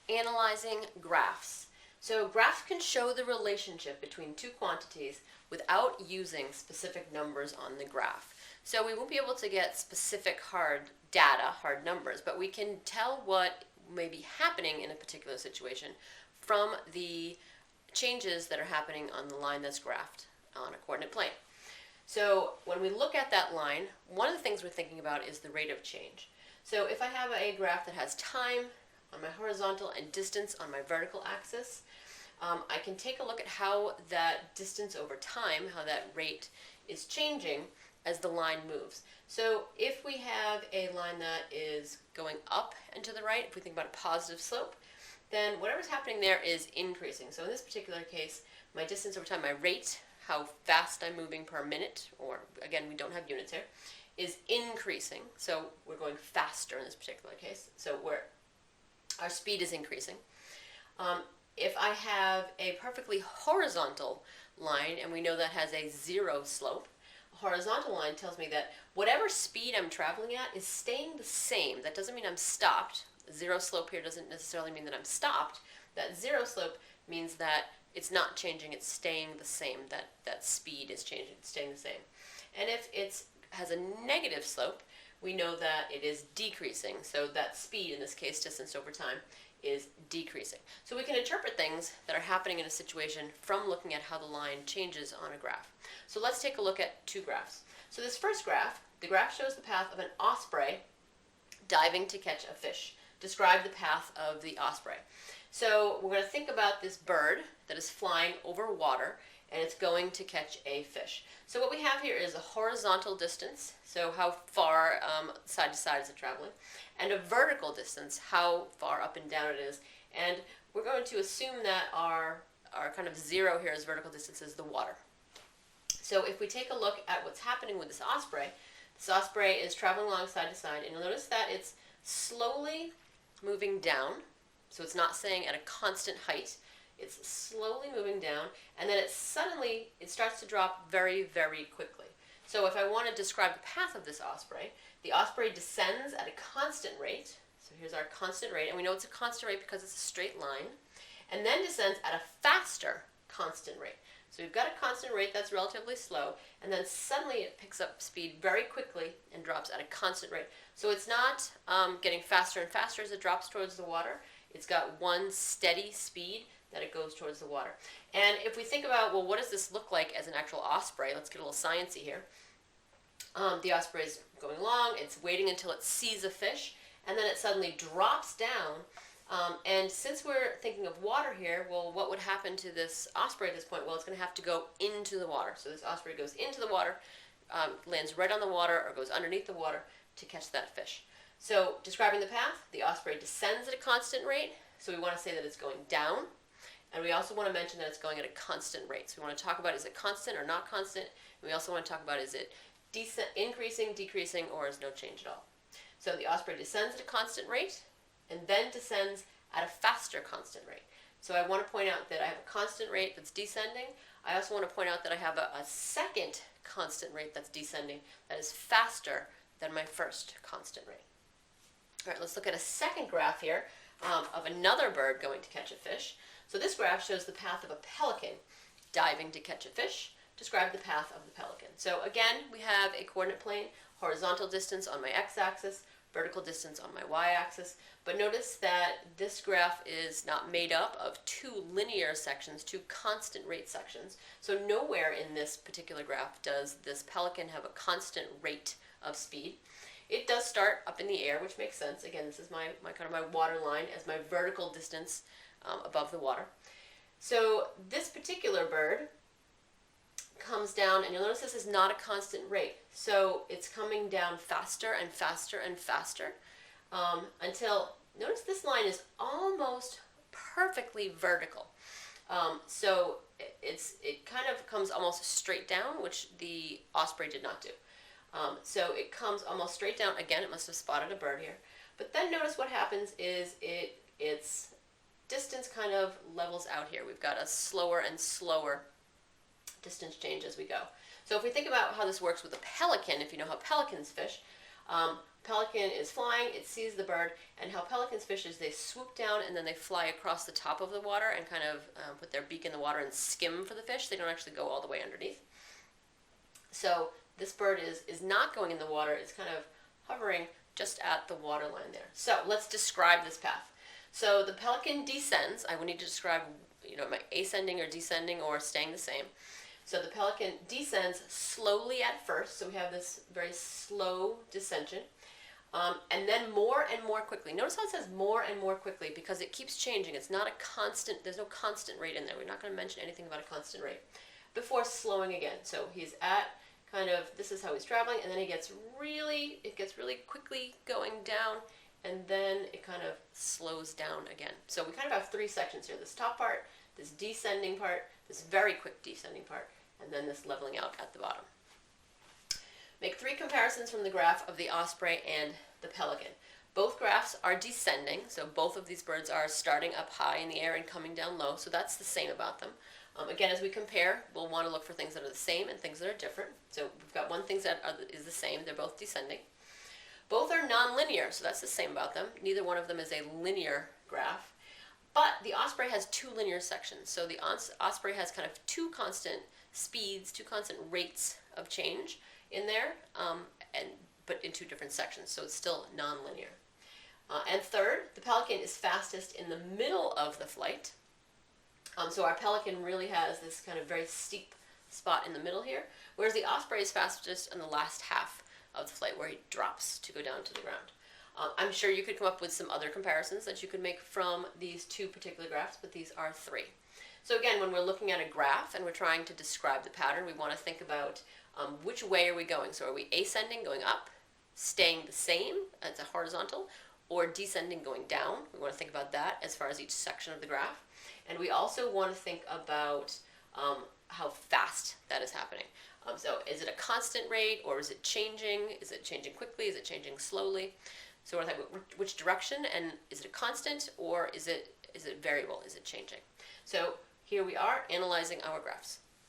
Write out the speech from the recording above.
Analyzing graphs. So graphs can show the relationship between two quantities without using specific numbers on the graph. So we won't be able to get specific hard data, hard numbers, but we can tell what may be happening in a particular situation from the changes that are happening on the line that's graphed on a coordinate plane. So when we look at that line, one of the things we're thinking about is the rate of change. So if I have a graph that has time on my horizontal and distance on my vertical axis, I can take a look at how that distance over time, how that rate is changing as the line moves. So if we have a line that is going up and to the right, if we think about a positive slope, then whatever's happening there is increasing. So in this particular case, my distance over time, my rate, how fast I'm moving per minute, or again, we don't have units here, is increasing. So we're going faster in this particular case. So our speed is increasing. If I have a perfectly horizontal line, and we know that has a zero slope, a horizontal line tells me that whatever speed I'm traveling at is staying the same. That doesn't mean I'm stopped. Zero slope here doesn't necessarily mean that I'm stopped. That zero slope means that it's not changing, it's staying the same, that speed is changing, it's staying the same. And if it has a negative slope, we know that it is decreasing. So that speed, in this case, distance over time, is decreasing. So we can interpret things that are happening in a situation from looking at how the line changes on a graph. So let's take a look at two graphs. So this first graph, the graph shows the path of an osprey diving to catch a fish. Describe the path of the osprey. So we're going to think about this bird that is flying over water, and it's going to catch a fish. So what we have here is a horizontal distance, so how far side to side is it traveling, and a vertical distance, how far up and down it is. And we're going to assume that our kind of zero here is vertical distance is the water. So if we take a look at what's happening with this osprey is traveling along side to side, and you'll notice that it's slowly moving down. So it's not staying at a constant height. It's slowly moving down, and then it starts to drop very, very quickly. So if I want to describe the path of this osprey, the osprey descends at a constant rate. So here's our constant rate, and we know it's a constant rate because it's a straight line, and then descends at a faster constant rate. So we've got a constant rate that's relatively slow, and then suddenly it picks up speed very quickly and drops at a constant rate. So it's not getting faster and faster as it drops towards the water. It's got one steady speed that it goes towards the water. And if we think about, well, what does this look like as an actual osprey? Let's get a little sciencey here. The osprey is going along, it's waiting until it sees a fish, and then it suddenly drops down. And since we're thinking of water here, well, what would happen to this osprey at this point? Well, it's going to have to go into the water. So this osprey goes into the water, lands right on the water, or goes underneath the water to catch that fish. So describing the path, the osprey descends at a constant rate, so we want to say that it's going down, and we also want to mention that it's going at a constant rate. So we want to talk about, is it constant or not constant, and we also want to talk about, is it increasing, decreasing, or is no change at all. So the osprey descends at a constant rate, and then descends at a faster constant rate. So I want to point out that I have a constant rate that's descending. I also want to point out that I have a second constant rate that's descending that is faster than my first constant rate. All right, let's look at a second graph here of another bird going to catch a fish. So this graph shows the path of a pelican diving to catch a fish. Describe the path of the pelican. So again, we have a coordinate plane, horizontal distance on my x-axis, vertical distance on my y-axis. But notice that this graph is not made up of two linear sections, two constant rate sections. So nowhere in this particular graph does this pelican have a constant rate of speed. It does start up in the air, which makes sense. Again, this is my kind of my water line as my vertical distance above the water. So this particular bird comes down, and you'll notice this is not a constant rate. So it's coming down faster and faster and faster until, notice this line is almost perfectly vertical. So it kind of comes almost straight down, which the osprey did not do. So it comes almost straight down. Again, it must have spotted a bird here. But then notice what happens is its distance kind of levels out here. We've got a slower and slower distance change as we go. So if we think about how this works with a pelican, if you know how pelicans fish, Pelican is flying, it sees the bird, and how pelicans fish is they swoop down and then they fly across the top of the water and kind of put their beak in the water and skim for the fish. They don't actually go all the way underneath. So this bird is not going in the water, it's kind of hovering just at the water line there. So let's describe this path. So the pelican descends. I will need to describe, am I ascending or descending or staying the same? So the pelican descends slowly at first, so we have this very slow descension, and then more and more quickly. Notice how it says more and more quickly because it keeps changing. It's not a constant, there's no constant rate in there. We're not going to mention anything about a constant rate before slowing again. So he's at kind of, this is how he's traveling, and then it gets really quickly going down, and then it kind of slows down again. So we kind of have three sections here. This top part, this descending part, this very quick descending part, and then this leveling out at the bottom. Make three comparisons from the graph of the osprey and the pelican. Both graphs are descending, so both of these birds are starting up high in the air and coming down low, so that's the same about them. Again, as we compare, we'll want to look for things that are the same and things that are different. So we've got one thing that is the same, they're both descending. Both are nonlinear, so that's the same about them. Neither one of them is a linear graph. But the osprey has two linear sections. So the osprey has kind of two constant speeds, two constant rates of change in there, but in two different sections. So it's still nonlinear. And third, the pelican is fastest in the middle of the flight. So our pelican really has this kind of very steep spot in the middle here, whereas the osprey is fastest in the last half of the flight where he drops to go down to the ground. I'm sure you could come up with some other comparisons that you could make from these two particular graphs, but these are three. So again, when we're looking at a graph and we're trying to describe the pattern, we want to think about which way are we going. So are we ascending, going up, staying the same as a horizontal, or descending, going down? We want to think about that as far as each section of the graph. And we also want to think about how fast that is happening. So is it a constant rate, or is it changing? Is it changing quickly? Is it changing slowly? So we're thinking about which direction, and is it a constant, or is it variable? Is it changing? So here we are analyzing our graphs.